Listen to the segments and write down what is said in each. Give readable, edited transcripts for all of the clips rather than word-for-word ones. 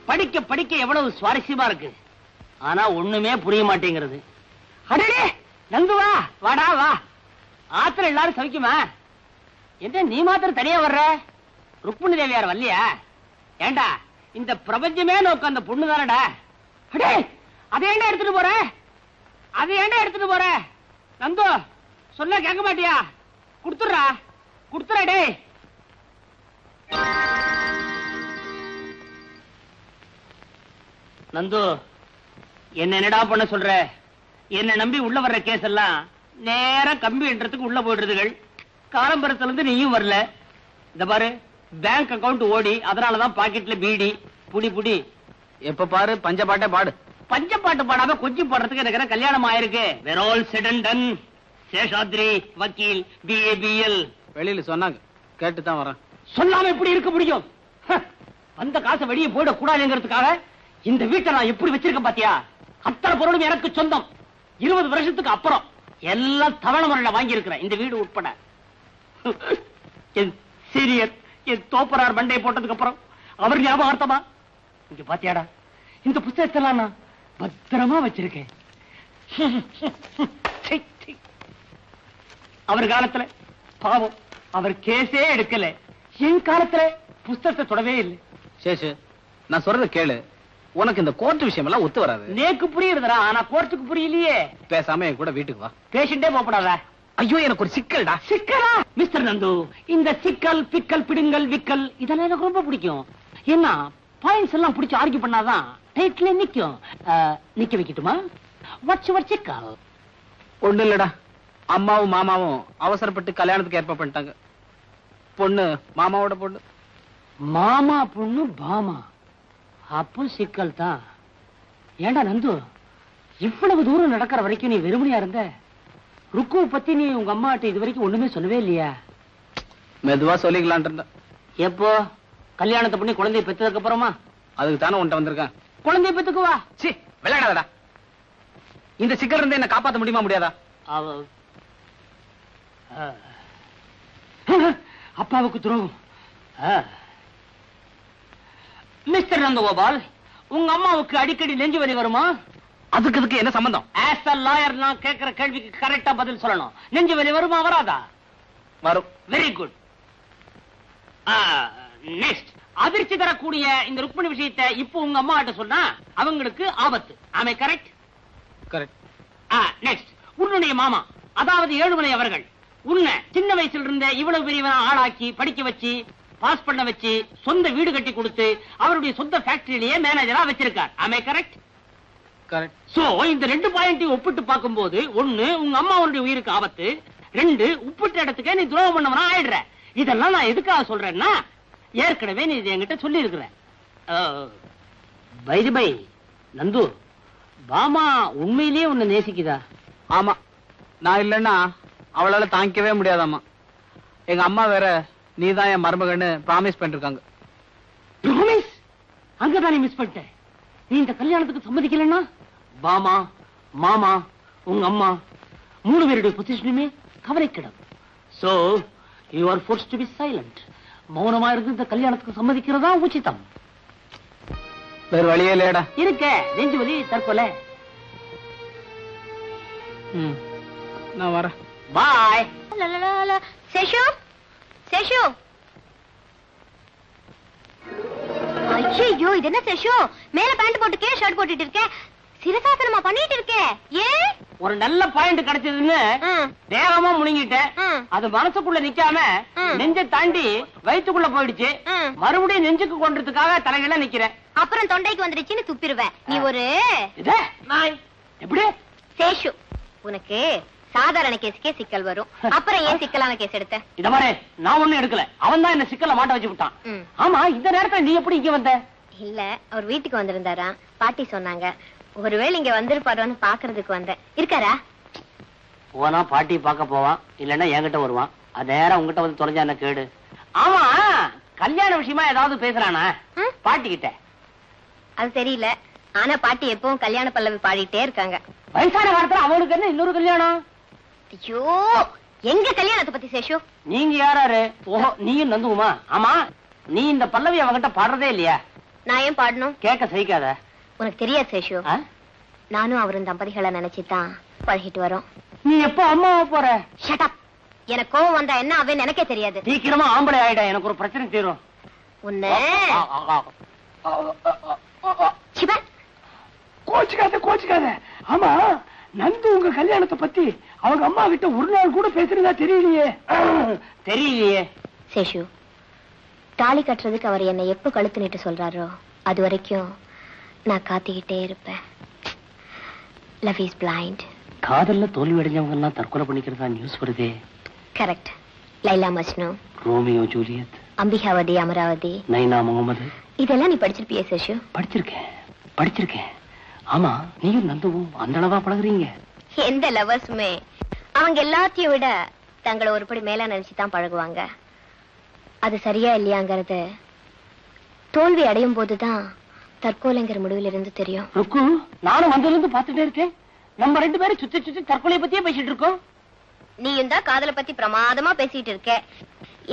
படிக்க படிக்க எவ்வளவு சுவாரஸ்யமா இருக்கு. ஆனா ஒண்ணுமே புரிய மாட்டேங்கிறது. அடடே நந்துவா, வாடா வா. ஆத்திர எல்லாரும் சவிக்குமா? என்ன நீ மாத்திரம் தனியா வர்ற? ருக்மிணி தேவியார் வரலையா? ஏண்டா இந்த பிரபஞ்சமே நோக்க அந்த பொண்ணு தானடா. அடே அதை ஏண்டா எடுத்துட்டு போற? அதை ஏண்டா எடுத்துட்டு போற? நந்து சொல்ல கேட்க மாட்டியா? குடுத்துறா குடுத்துறா. டே நந்து, என்னடா பண்ண சொல்ற? என்ன நம்பி உள்ள வர்ற கேஸ் எல்லாம் நேரா கம்பி என்றதுக்கு உள்ள போயிடுறதுகள். காலம்பரத்துல இருந்து நீயும் வரல. இந்த பாரு, பேங்க் அக்கவுண்ட் ஓடி, அதனாலதான் பாக்கெட்ல பீடி. புடி புடி. எப்ப பாரு பஞ்ச பாட்டே பாடு. பஞ்ச பாட்டு பாடாம கொஞ்சம் பாடுறதுக்கு எனக்கு கல்யாணம் ஆயிருக்கு. We're all said and done. Seshadri வக்கீல் BABL. வெளியில சொன்னாங்க, கேட்டுதான் வரேன். சொல்லாம எப்படி இருக்க முடியும்? அந்த காசை வெளியே போயிட கூடாதுங்கிறதுக்காக இந்த வீட்டை நான் எப்படி வச்சிருக்கேன் பாத்தியா? அத்தனை பொருளும் எனக்கு சொந்தம். 20 வருஷத்துக்கு அப்புறம் எல்லாம் தவணை முறையில வாங்கி இருக்கிறேன், இந்த வீடு உட்பட. என் சீரியர், என் தோப்பரார் மண்டை போட்டதுக்கு அப்புறம் அவர் ஞாபகார்த்தமா இங்க பாத்தியாடா, இந்த புத்தகத்தெல்லாம் நான் பத்திரமா வச்சிருக்கேன். அவர் காலத்துல பாவம் அவர் கேஸே எடுக்கல. என் காலத்துல புத்தகத்தை தொடவே இல்லை. சேஷு, நான் சொல்றத கேளு. உனக்கு இந்த கோர்ட் விஷயம் எல்லாம் ஒத்து வராது. நேக்கு புரியுதுடா, ஆனா கோர்ட்டுக்கு புரியலையே. பேசாம என் கூட வீட்டுக்கு வா. பேஷண்டே போகப்படாத. ஐயோ, எனக்கு ஒரு சிக்கல்டா. சிக்கலா? மிஸ்டர் நந்து, இந்த சிக்கல் பிக்கல் பிடுங்கல் விக்கல் இதெல்லாம் எனக்கு ரொம்ப பிடிக்கும். என்ன பாயிண்ட்ஸ் எல்லாம் பிடிச்சு ஆர்கியூ பண்ணாதான் டைட்டிலே நிக்கும். நிக்க வைக்கட்டுமா? வாட்ஸ் யுவர் சிக்கல்? ஒண்ணு இல்லடா, அம்மாவும் மாமாவும் அவசரப்பட்டு கல்யாணத்துக்கு ஏற்பாடு பண்ணிட்டாங்க. பொண்ணு மாமாவோட பொண்ணு. மாமா பொண்ணு பாமா, அப்போ சிக்கல் தான். ஏண்டா நந்து, இவ்வளவு தூரம் நடக்கிற வரைக்கும் நீ வெறுமனையா இருந்த? ருக்கு பத்தி நீ உங்க அம்மாட்ட இது வரைக்கும் ஒண்ணுமே சொல்லவே இல்லையா? மெதுவா சொல்லிக்கலான் இருந்த. எப்போ கல்யாணத்தை பண்ணி குழந்தைய பெற்றதுக்கு அப்புறமா? அதுக்கு தானே உன்ட்ட வந்திருக்கேன். குழந்தைய பெத்துக்குவா. சி, விளையாடாதடா. இந்த சிக்கல் இருந்து என்ன காப்பாற்ற முடியுமா முடியாதா? அப்பாவுக்கு துரோகம். மிஸ்டர் நந்தகோபால், உங்க அம்மாவுக்கு அடிக்கடி நெஞ்சு வலி வருமா? அதுக்கு என்ன சம்பந்தம்? ஆஸ் அ லாயர் நான் கேட்கிற கேள்விக்கு கரெக்டா பதில் சொல்லணும். நெஞ்சு வலி வருமா வராதா? வரும். Very good. நெக்ஸ்ட், அதிர்ச்சி தரக்கூடிய இந்த ருக்மிணி விஷயத்தை இப்போ உங்க அம்மா கிட்ட சொன்னா அவங்களுக்கு ஆபத்து. ஆமே கரெக்ட்? கரெக்ட். நெக்ஸ்ட், உன்னுடைய மாமா அதாவது ஏழுமலை அவர்கள் உன்னை சின்ன வயசுல இருந்த இவ்வளவு பெரியவன ஆளாக்கி படிக்க வச்சு பாஸ் பண்ண வச்சு சொந்த வீடு கட்டி கொடுத்து அவருடைய சொந்த ஃபேக்டரியிலேயே மேனேஜரா வச்சிருக்கார். ஆமே கரெக்ட்? கரெக்ட். சோ இந்த 2 பாயிண்டையும் ஒப்பிட்டு பார்க்கும்போது, 1 உங்க அம்மாவுடைய உயிருக்கு ஆபத்து, 2 உப்பிட்ட இடத்துக்கே நீ துரோகம் பண்ணவனா ஆயிடுற. இதெல்லாம் நான் எதுக்காக சொல்றேன்னா, ஏற்கனவே நீ இது என்கிட்ட சொல்லி இருக்கிற. பை நந்து, பாமா உண்மையிலேயே உன்னை நேசிக்குதா? ஆமா, நான் இல்லன்னா அவளால தாங்கிக்கவே முடியாதாமா. எங்க அம்மா வேற நீதான் என் மருமகன்னு பிராமிஸ் பண்ணிருக்காங்க. பிராமிஸ்? அங்கதானே மிஸ் பண்ணிட்டேன். நீ இந்த கல்யாணத்துக்கு சம்மதிக்கலன்னா பாமா, மாமா, உங்க அம்மா 3 பேருடைய பொசிஷனுமே கவலைக்கிடம். So you are forced to be silent. மௌனமா இருந்து இந்த கல்யாணத்துக்கு சம்மதிக்கிறதா உச்சிதம். வேற வழியே இல்லையடா. இருக்க நெஞ்சு வலி தற்கொலை. நான் வரேன். பாய். சேஷு, சேஷு. ஐயோ, இது என்ன சேஷு? மேல பேண்ட் போட்டுக்கே ஷர்ட் போட்டுட்டு இருக்க, சிரசாசனமா பண்ணிட்டு இருக்க. ஏன்? ஒரு நல்ல பாயிண்ட் கிடைச்சதுன்னு வேகமா முழுங்கிட்டேன். அது மனசுக்குள்ள நிக்காம நெஞ்ச தாண்டி வயிற்றுக்குள்ள போயிடுச்சு. மறுபடியும் நெஞ்சுக்கு கொண்டதுக்காக தலையில நிக்கிறேன். அப்புறம் தொண்டைக்கு வந்துடுச்சுன்னு துப்பிடுவேன். நீ ஒரு எப்படி? சேஷு, உனக்கு சாதாரண கேஸுக்கே சிக்கல் வரும். அப்புறம் ஏன் சிக்கலான கேஸ் எடுத்த? இத மாதிரி நான் ஒண்ணும் எடுக்கல, அவன் தான் என்ன சிக்கல மாட்ட வச்சு விட்டான். ஆமா, இந்த நேரத்துல நீ எப்படி இங்க வந்த? இல்ல, அவர் வீட்டுக்கு வந்திருந்தாரா, பாட்டி சொன்னாங்க. ஒருவேளை இங்க வந்திருப்பாரோன்னு பாக்குறதுக்கு வந்தேன். இருக்காரா? போனா பாட்டி பார்க்க போவான், இல்லன்னா என்கிட்ட வருவான். அது நேரம் உங்ககிட்ட வந்து தொலைஞ்சா என்ன கேடு? ஆமா, கல்யாண விஷயமா ஏதாவது பேசுறானா பாட்டி கிட்ட? அது தெரியல, ஆனா பாட்டி எப்பவும் கல்யாண பல்லவி பாடிட்டே இருக்காங்க. வயசான காலத்துல அவனுக்கு என்ன இன்னொரு கல்யாணம்? ஐயோ, எங்க கல்யாணத்தை பத்தி சேஷு? நீங்க யாராரு? ஓஹோ, நீயும் நந்துகுமா? ஆமா, நீ இந்த பல்லவி அவங்கிட்ட பாடுறதே இல்லையா? நான் ஏன் பாடணும்? கேட்க சகிக்காத. உனக்கு தெரியாது சேஷு, நானும் அவரும் தம்பதிகளை நினைச்சுதான் பழகிட்டு வரோம். நீ எப்போ அம்மாவா போற? Shut up. எனக்கு கோவம் வந்தா என்ன ஆவேன்னு எனக்கே தெரியாது. சீக்கிரமா ஆம்பளை ஆயிடா, எனக்கு ஒரு பிரச்சனை தீரும். உன்னை கோச்சுக்காத. ஆமா, நந்து உங்க கல்யாணத்தை பத்தி அவங்க அம்மா கிட்ட ஒரு நாள் கூட பேசுறதா தெரியலையே. சேஷு, தாலி கட்டுறதுக்கு அவர் என்னை எப்ப கழுத்து நீட்டு சொல்றாரோ அது வரைக்கும் நான் காத்திக்கிட்டே இருப்பேன். Love is blind. காதல்ல தோல்வி அடைஞ்சவங்க எல்லாம் தற்கொலை பண்ணிக்கிறதா நியூஸ் வருதே. Correct. Laila Majnu, Romeo Juliet, Ambikavathi, Amaravathi, Naina Mohammed, இதெல்லாம் நீ படிச்சிருப்பியே சேஷு? படிச்சிருக்கேன். ஆமா, நீயும் நந்துவும் அந்த அளவா பழகுறீங்க? எந்த லவர்ஸுமே அவங்க எல்லாத்தையும் விட தங்களை ஒருபடி மேல நினைச்சுதான் பழகுவாங்க. அது சரியா இல்லையாங்கிறது தோல்வி அடையும் போதுதான் தற்கொலைங்கிற முடிவில் இருந்து தெரியும். ருக்கு, நானும் வந்ததுல இருந்து பாத்துட்டே இருக்கேன். நம்ம 2 பேரும் சுத்தி தற்கொலை பத்தியே பேசிட்டு இருக்கோம். நீயும் தான் காதலை பத்தி பிரமாதமா பேசிட்டு இருக்க.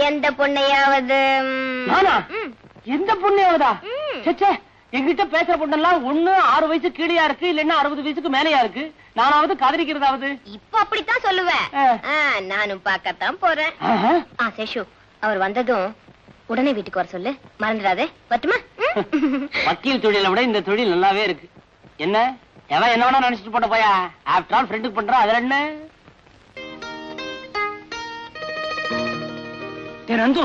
எந்த பொண்ணையாவது? நானா? எந்த பொண்ணையாவதா? எங்கிட்ட பேசுற பொண்ணெல்லாம் ஒண்ணு 6 வயசு கீழயா இருக்கு, இல்லன்னா 60 வயசுக்கு மேலயா இருக்கு. நானாவது காதலிக்கிறதாவது? இப்ப அப்படித்தான் சொல்லுவேன். நானும் பார்க்கத்தான் போறேன். சேஷு, அவர் வந்ததும் உடனே வீட்டுக்கு வர சொல்லு, மறந்துடாதே. பட்டுமா? வக்கீல் தொழிலை விட இந்த தொழில் நல்லாவே இருக்கு. என்ன எவன் என்ன வேணா நினைச்சிட்டு போட்ட போயா. ஆஃப்டர் ஆல் ஃப்ரெண்டுக்கு பண்றா, அதுல என்ன? நந்து,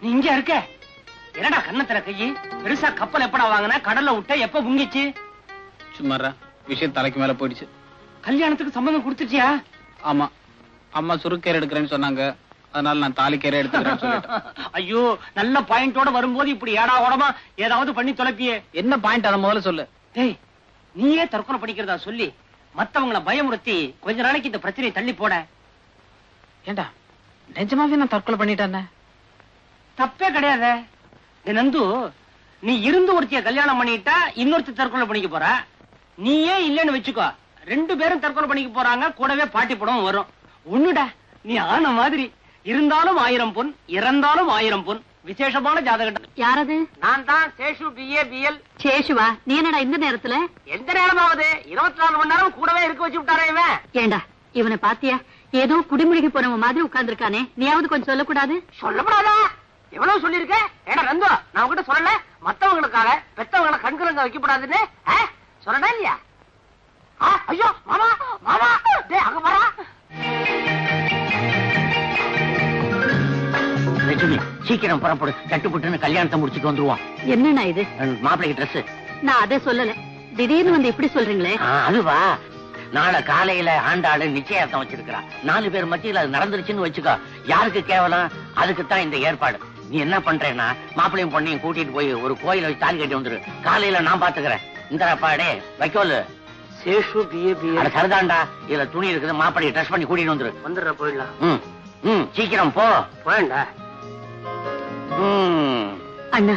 நீ இங்க இருக்க? என்னடா கண்ணத்துல கையி? பெருசா கப்பல் எப்படா வாங்கின? கடல்ல விட்ட எப்ப முங்கிச்சு? சும்மாரா, விஷயம் தலைக்கு மேல போயிடுச்சு. கல்யாணத்துக்கு சம்மதம் கொடுத்துச்சியா? ஆமா, அம்மா சுருக்கேர் எடுக்கிறேன்னு சொன்னாங்க, அதனால நான் தாலிக்கேரை எடுத்துக்கிறேன். ஐயோ, நல்ல பாயிண்டோட வரும்போது இப்படி ஏடா ஓடமா ஏதாவது பண்ணி தொலைப்பியே. என்ன பாயிண்ட் அத முதல்ல சொல்லு. டேய், நீயே தற்கொலை பண்ணிக்கிறதா சொல்லி மத்தவங்கள பயமுறுத்தி கொஞ்ச நாளைக்கு இந்த பிரச்சனையை தள்ளி போட. ஏண்டா, நிஜமாவே நான் தற்கொலை பண்ணிட்டேன்? தப்பே கிடையாது. நந்து, நீ இருந்து ஒருத்திய கல்யாணம் பண்ணிட்டா இன்னொருத்தி தற்கொலை பண்ணிக்க போற. நீயே இல்லன்னு வச்சுக்கோ, 2 பேரும் தற்கொலை பண்ணிக்க போறாங்க. கூடவே பாட்டி படம் வரும். ஒண்ணுடா, நீ ஆன மாதிரி இருந்தாலும் 1000 பொன், இறந்தாலும் 1000 பொன். விசேஷமான ஜாதகம். யாரது? நான் தான், சேஷு, BA BL. சேஷுவா? நீ என்னடா இந்த நேரத்துல? எந்த நேரமாவது 24 மணி நேரம் கூடவே இருக்க வச்சு விட்டாரே இவன். ஏண்டா, இவனை பாத்தியா? ஏதோ குடிமுழுகி போனவ மாதிரி உட்கார்ந்துருக்கானே. நீயாவது கொஞ்சம் சொல்லக்கூடாது? சொல்லக்கூடாதா? எவ்வளவு சொல்லிருக்க? ஏடா நந்து, நான் உங்ககிட்ட சொல்லல மத்தவங்களுக்காக பெத்தவங்களை கண்கலங்க வைக்கப்படாதுன்னு? சொல்லடா இல்லையா? ஐயோ மாமா, மாமா, டேய் அங்க பாரா. லட்சுமி, சீக்கிரம் புறப்படு. சட்டுப்புட்டுன்னு கல்யாணத்தை முடிச்சுட்டு வந்துருவான். என்னண்ணா இது? மாப்பிள்ளைக்கு ட்ரெஸ். நான் அதை சொல்லல, திடீர்னு வந்து இப்படி சொல்றீங்களே. அதுவா, நாளை காலையில ஆண்டாளு நிச்சயார்த்தம் வச்சிருக்கா. 4 பேர் மத்தியில அது நடந்துருச்சுன்னு வச்சுக்கோ, யாருக்கு கேவலம்? அதுக்குத்தான் இந்த ஏற்பாடு. நீ என்ன பண்றேன்னா, மாப்பிள்ளையும் பொண்ணையும் கூட்டிட்டு போய் ஒரு கோயில வச்சு தாலி கட்டி வந்துரு. காலையில நான் பாத்துக்கிறேன். இந்த பாடே வைக்கோல். Seshu BA BL. சரிதான்டா, இதுல துணி இருக்குது. மாப்பிள்ளைய ட்ரெஸ் பண்ணி கூட்டிட்டு வந்துடுற. போயிடலாம். சீக்கிரம் போ. போயண்டா. அண்ணா,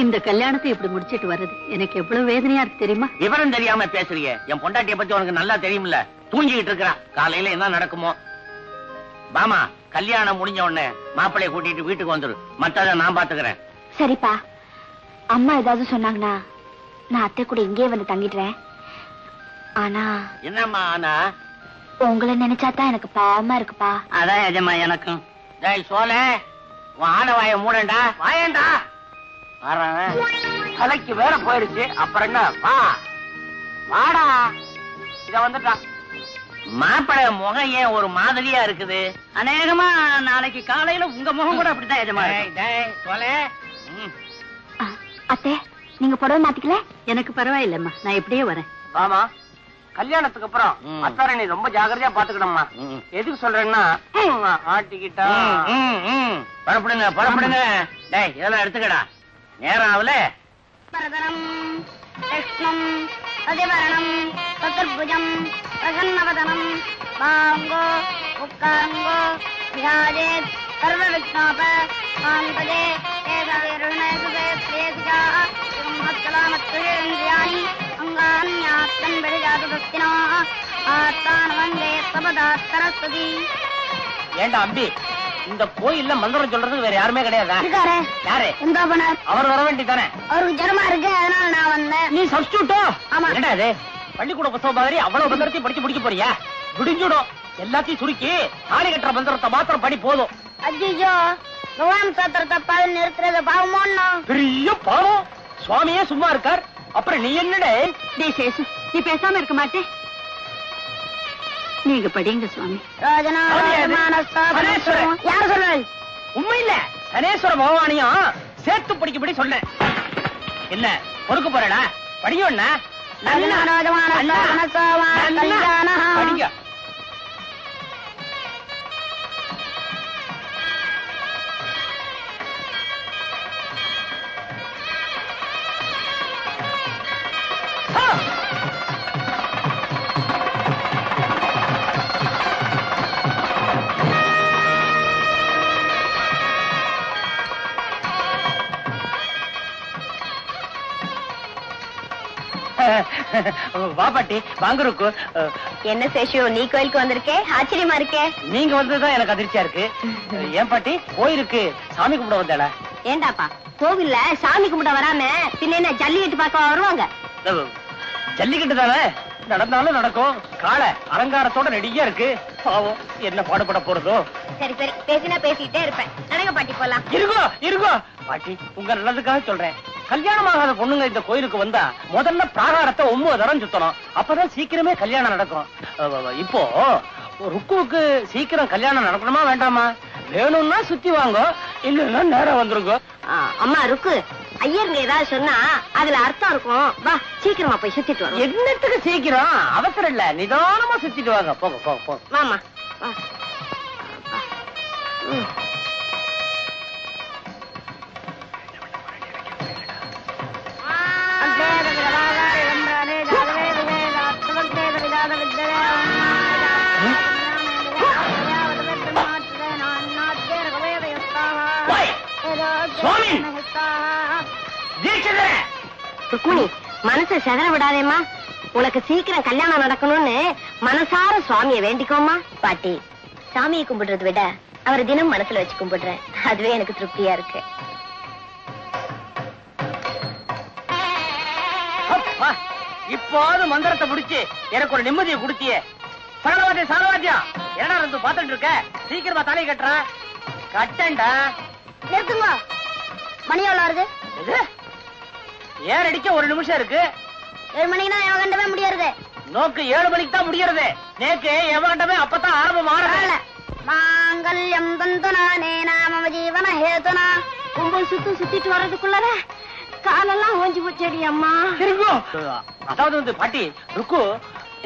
இந்த கல்யாணத்தை இப்படி முடிச்சிட்டு வர்றது எனக்கு எவ்வளவு வேதனையா இருக்கு தெரியுமா? விவரம் தெரியாம பேசுறீங்க. என் பொண்டாட்டிய பத்தி உனக்கு நல்லா தெரியும்ல. தூங்கிட்டு இருக்கிறான். காலையில என்ன நடக்குமோ. பாமா, கல்யாணம் முடிஞ்ச உடனே மாப்பிள்ளைய கூட்டிட்டு வீட்டுக்கு வந்துரு. மத்தத நான் பாத்துக்கிறேன். சரிப்பா. அம்மா ஏதாவது சொன்னாங்கன்னா நான் அத்தை கூட இங்கே வந்து தங்கிடுறேன். ஆனா என்னம்மா? ஆனா உங்களை நினைச்சாதான் எனக்கு பாவமா இருக்குப்பா. அதான் எஜமா எனக்கும். டேய் சோலே, உன் ஆனவாய மூடண்டா. வாயண்டா. தலைக்கு வேற போயிடுச்சு. அப்புறம் என்ன? வாடா. இத வந்துட்டான். மாப்பிள முகம் ஏன் ஒரு மாதிரியா இருக்குது? அநேகமா நாளைக்கு காலையில உங்க முகம் கூட அப்படித்தான் எஜமா. அத்தை, நீங்க புடவை மாத்திக்கல? எனக்கு பரவாயில்லம்மா, நான் இப்படியே வரேன். ஆமா, கல்யாணத்துக்கு அப்புறம் அத்தாரை நீ ரொம்ப ஜாகிரதையா பாத்துக்கணும்மா. எதுக்கு சொல்றேன்னா, ஆட்டிக்கிட்டா. புறப்படுங்க புறப்படுங்க. டேய், இதெல்லாம் எடுத்துக்கடா. நேரம் ஆகல. பரதரம் கிருஷ்ணம் அதிவரணம் சதுர்புஜம் பிரசன்னவதனம் பாங்கோ உக்காங்கோ விஹாரேத் சர்வ விக்னோப சாந்ததே ஏதவேருணேசுதேத்ரேதிகா மத்கலாமத்குலேந்திரியாணி அங்கான்யாத்தன் பெரிஜாது பக்தினோ ஆத்தான வந்தே சபதா சரஸ்வதி. ஏண்டா அம்பி, இந்த கோயில்ல மந்திரம் சொல்றதுக்கு வேற யாருமே கிடையாதா? இருக்காரு. யாரு? இந்தாபனர். அவர் வர வேண்டியதானே? அவருக்கு ஜனமா இருக்கு, அதனால நான் வந்தேன். நீ சப்ஸ்டியூட்டோ? ஆமா. என்னடா இது பள்ளிக்கூட புத்தகம் மாதிரி அவ்வளவு மந்திரத்தையும் படிச்சு முடிக்க போறியா? விடிஞ்சுடும். எல்லாத்தையும் சுருக்கி தாலி கட்டுற மந்திரத்தை மாத்திரம் படி போதும். அஜிஜோ, பகவான் சாத்திரத்தை பாதி நிறுத்துறது பாவமோன்னா? பெரிய பாவம். சுவாமியே சும்மா இருக்கார், அப்புறம் நீ என்னடே? சேசு, நீ பேசாம இருக்க மாட்டே. நீங்க படிங்க சுவாமி. யார் சொல்றாள்? உண்மை இல்ல, சனேஸ்வர பகவானையும் சேர்த்து படிக்கப்படி சொன்ன. என்ன பொறுக்க போறடா? படியும் என்ன? படிங்க. வா பாட்டி, வாங்க ருக்கு. என்ன சேஷு, நீ கோயிலுக்கு வந்திருக்கே, ஆச்சரியமா இருக்கே. நீங்க வந்ததுதான் எனக்கு அதிர்ச்சியா இருக்கு. ஏன் பாட்டி, கோயிலுக்கு சாமி கும்பிட வந்தாளா? ஏண்டாப்பா, கோவில்ல சாமி கும்பிட வராம பின்ன என்ன ஜல்லிக்கட்டு பார்க்க வருவாங்க? ஜல்லிக்கட்டு தானே, நடந்தாலும் நடக்கும். காளை அலங்காரத்தோட ரெடியா இருக்கு. பாவம், என்ன பாடுபட போறதோ. சரி சரி, பேசினா பேசிட்டே இருப்பேன். நடங்க பாட்டி, போலாம். இருக்கோ இருக்கோ பாட்டி, உங்க நல்லதுக்காக சொல்றேன். கல்யாணம் ஆகாத பொண்ணுங்க இந்த கோயிலுக்கு வந்தா முதல்ல பிராகாரத்தை 9 தரம் சுத்தணும். அப்பதான் சீக்கிரமே கல்யாணம் நடக்கும். இப்போ ருக்குவுக்கு சீக்கிரம் கல்யாணம் நடக்கணுமா வேண்டாமா? வேணும்னா சுத்தி வாங்க, இல்லன்னா நேரம் வந்துருங்க. அம்மா ருக்கு, ஐயருங்க ஏதாவது சொன்னா அதுல அர்த்தம் இருக்கும். வா, சீக்கிரமா போய் சுத்திட்டு வரும். என்னத்துக்கு சீக்கிரம்? அவசரம் இல்ல, நிதானமா சுத்திட்டு வாங்க. போங்க போங்க போங்க. மாமா வா. ருக்மிணி, மனசை செதற விடாதேம்மா. உனக்கு சீக்கிரம் கல்யாணம் நடக்கணும்னு மனசார சுவாமியை வேண்டிக்கோமா. பாட்டி, சாமியை கும்பிடுறதை விட அவரை தினம் மனசுல வச்சு கும்பிடுறேன். அதுவே எனக்கு திருப்தியா இருக்கு. இப்போது மந்திரத்தை முடிச்சு எனக்கு ஒரு நிம்மதியை கொடுத்தியே. சரவாத்தியம் சரவாத்தியம், என்னடா இருந்து பாத்துட்டு இருக்க? சீக்கிரமா தலை கட்டுற. கட்டண்டா. நிறுத்துங்க. மணி எவ்வளவு வருது? ஏன் அடிக்க 1 நிமிஷம் இருக்கு. 7 மணிக்குனா எவன் கண்டவே முடியாது. நோக்கு 7 மணிக்கு தான் முடியறது. நேக்கு எவன் கண்டவே அப்பதான் ஆரம்பம் ஆரம்ப. மாங்கல்யம் தந்துனானே நாம ஜீவன ஹேதுனா. 9 சுத்திட்டு வர்றதுக்குள்ளர காலெல்லாம் ஓஞ்சி போச்சடி அம்மா. அதாவது பாட்டி, ருக்கு,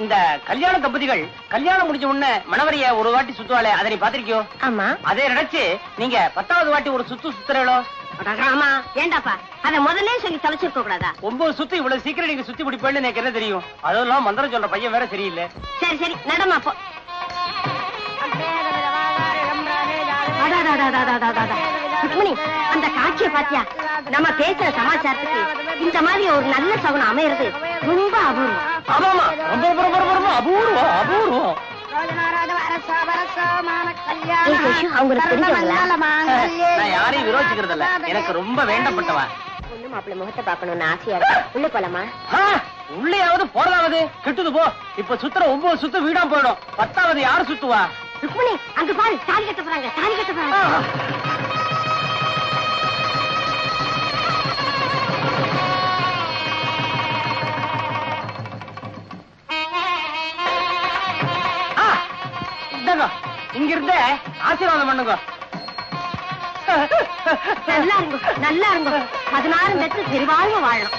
இந்த கல்யாண தம்பதிகள் கல்யாணம் முடிஞ்ச உடனே மணவரைய ஒரு வாட்டி சுத்துவாளே, அதை நீ பாத்திருக்கியோ? ஆமா. அதே நினைச்சு நீங்க 10வது வாட்டி ஒரு சுத்துறீங்களோ? ஆமா. ஏண்டாப்பா, அத முதல்ல சொல்லி தொலைச்சிருக்க கூடாதா? 9 சுத்து இவ்வளவு சீக்கிரம் நீங்க சுத்தி பிடிப்பேன்னு எனக்கு என்ன தெரியும்? அதெல்லாம் மந்திரம் சொல்ற பையன் வேற சரியில்லை. சரி சரி, நடமா போ. ருக்மிணி, அந்த காட்சியை பாத்தியா? நம்ம பேசுற சமாச்சாரத்துக்கு இந்த மாதிரி ஒரு நல்ல சகுனம் அமையிறது ரொம்ப அபூர்வம். ஆமாமா, ரொம்ப ரொம்ப ரொம்ப அபூர்வம் அபூர்வம். அவங்களுக்கு தெரிஞ்சவங்களா? நான் யாரையும் விரோதிக்கிறது இல்ல, எனக்கு ரொம்ப வேண்டப்பட்டவா. பொண்ணு மாப்பிள்ள முகத்தை பாக்கணும்னு ஆசையா இருக்கு. உள்ள போலாமா? உள்ளேயாவது போறதாவது கிட்டுது போ. இப்ப சுத்துற 9 சுத்து வீடா போயிடும். 10வது யாரு சுத்துவா? ருக்மிணி, அங்க பாரு, தாலி கட்ட போறாங்க, தாலி கட்ட போறாங்க. இங்க இருந்த ஆசீர்வாதம் பண்ணுங்க. நல்லா இருங்க, நல்லா இருங்க. 16 பெற்று பெருவாழ்வு வாழணும்.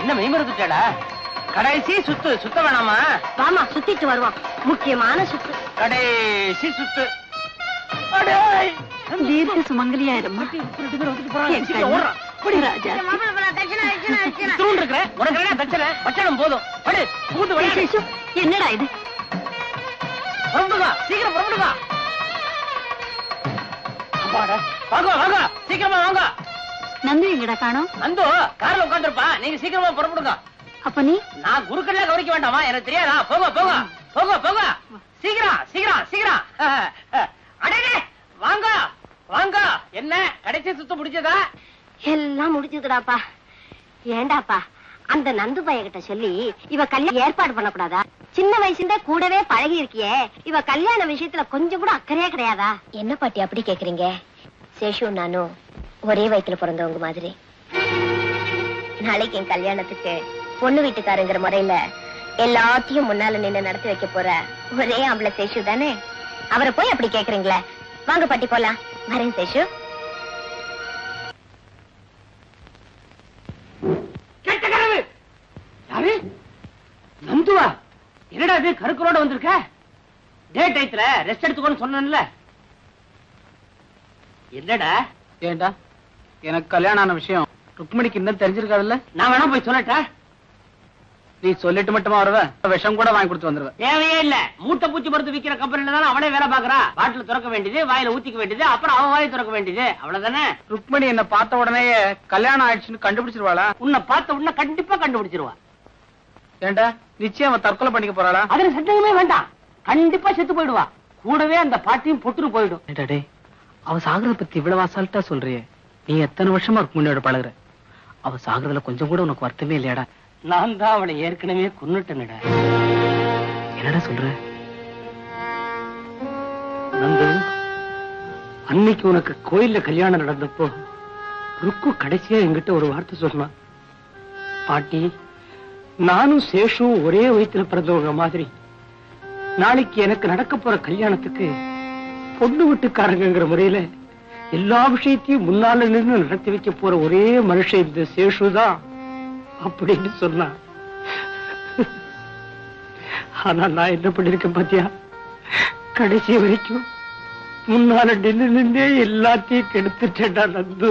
என்ன மெய்மறந்துட்டா? கடைசி சுத்து சுத்த வேணாமா? வாமா, சுத்திட்டு வருவான். முக்கியமான சுத்து, கடைசி சுத்து. தீர்க்க சுமங்கலியா இருமா. போதும். என்னடா இது? சீக்கிரம் வாங்க வாங்க, சீக்கிரமா வாங்க. நந்து எங்கடா காணோம்? நந்து கார்ல உட்காந்துருப்பா. நீங்க சீக்கிரமா புறப்படுங்க. அப்ப நீ? நான் குருக்கள்ல கவனிக்க வேண்டாமா? எனக்கு தெரியாதா? போங்க போங்க போங்க போங்க, சீக்கிரம் சீக்கிரம் சீக்கிரம். அடே வாங்க வாங்க. என்ன கடைசி சுத்தம் முடிச்சதா? எல்லாம் முடிச்சதுடாப்பா. ஏண்டாப்பா அந்த நந்து பையகிட்ட சொல்லி இவ கல்யாணம் ஏற்பாடு பண்ணக்கூடாதா? சின்ன வயசுல கூடவே பழகி இருக்கியே, இவ கல்யாண விஷயத்துல கொஞ்சம் கூட அக்கறையே கிடையாதா? என்ன பாட்டி அப்படி கேக்குறீங்க? சேஷு நானும் ஒரே வயித்துல பிறந்தவங்க மாதிரி. நாளைக்கு என் கல்யாணத்துக்கு பொண்ணு வீட்டுக்காரங்கிற முறையில எல்லாத்தையும் முன்னால நின்னு நடத்தி வைக்க போற ஒரே ஆம்பளை சேஷு தானே. அவரை போய் அப்படி கேக்குறீங்களே. வாங்க பாட்டி போலாம். வரேன் சேஷு. கெட்ட கனவு. யாரு? நந்துவா? என்னடா இது கருக்கரோட வந்திருக்க? டே டைத்துல ரெஸ்ட் எடுத்துக்கோன்னு சொன்னேன்ல. என்னடா? ஏண்டா எனக்கு கல்யாணம் ஆன விஷயம் ருக்மணிக்கு இன்னும் தெரிஞ்சிருக்காதுல்ல? நான் வேணா போய் சொல்லட்டா? நீ சொல்லிட்டு மட்டுமா வருவ? விஷம் கூட வாங்கி கொடுத்து வந்துருவேன். தேவையே இல்ல. மூட்டை பூச்சி மருந்து விக்கிற கம்பெனில தானே அவனே வேலை பாக்குறா. பாட்டில் திறக்க வேண்டியது, வாயில ஊத்திக்க வேண்டியது, அப்புறம் அவன் வாயை திறக்க வேண்டியது, அவ்வளவுதானே. ருக்மணி என்ன பார்த்த உடனே கல்யாணம் ஆயிடுச்சுன்னு கண்டுபிடிச்சிருவாளா? உன்னை பார்த்த உடனே கண்டிப்பா கண்டுபிடிச்சிருவா. ஏண்டா நிச்சயம் அவன் தற்கொலை பண்ணிக்க போறாளா? அதுல சந்தேகமே வேண்டாம். கண்டிப்பா செத்து போயிடுவா. கூடவே அந்த பாட்டியும் பொட்டுரு போயிடும். டே அவ சாகுறத பத்தி இவ்வளவு அசால்ட்டா சொல்றியே. நீ எத்தனை வருஷமா ருக்மணியோட பழகுற. அவ சாகுறதுல கொஞ்சம் கூட உனக்கு வருத்தமே இல்லையாடா? நான் தான் அவளை ஏற்கனவே கொன்னுட்டேன்டா. என்னடா சொல்ற? நந்து, அன்னைக்கு உனக்கு கோயில்ல கல்யாணம் நடந்தப்போ ருக்கு கடைசியா என்கிட்ட ஒரு வார்த்தை சொன்னான். பாட்டி, நானும் சேஷும் ஒரே வயித்துல பிறந்தவங்க மாதிரி நாளைக்கு எனக்கு நடக்க போற கல்யாணத்துக்கு பொண்ணு வீட்டுக்காரங்கிற முறையில எல்லா விஷயத்தையும் முன்னால நின்று நடத்தி வைக்க போற ஒரே மனுஷன் இந்த சேஷுதான் அப்படின்னு சொன்னா. ஆனா நான் என்ன பண்ணிருக்கேன் பாத்தியா? கடைசி வரைக்கும் முன்னால நின்று நின்றே எல்லாத்தையும் கெடுத்துட்டேன்டா நந்து.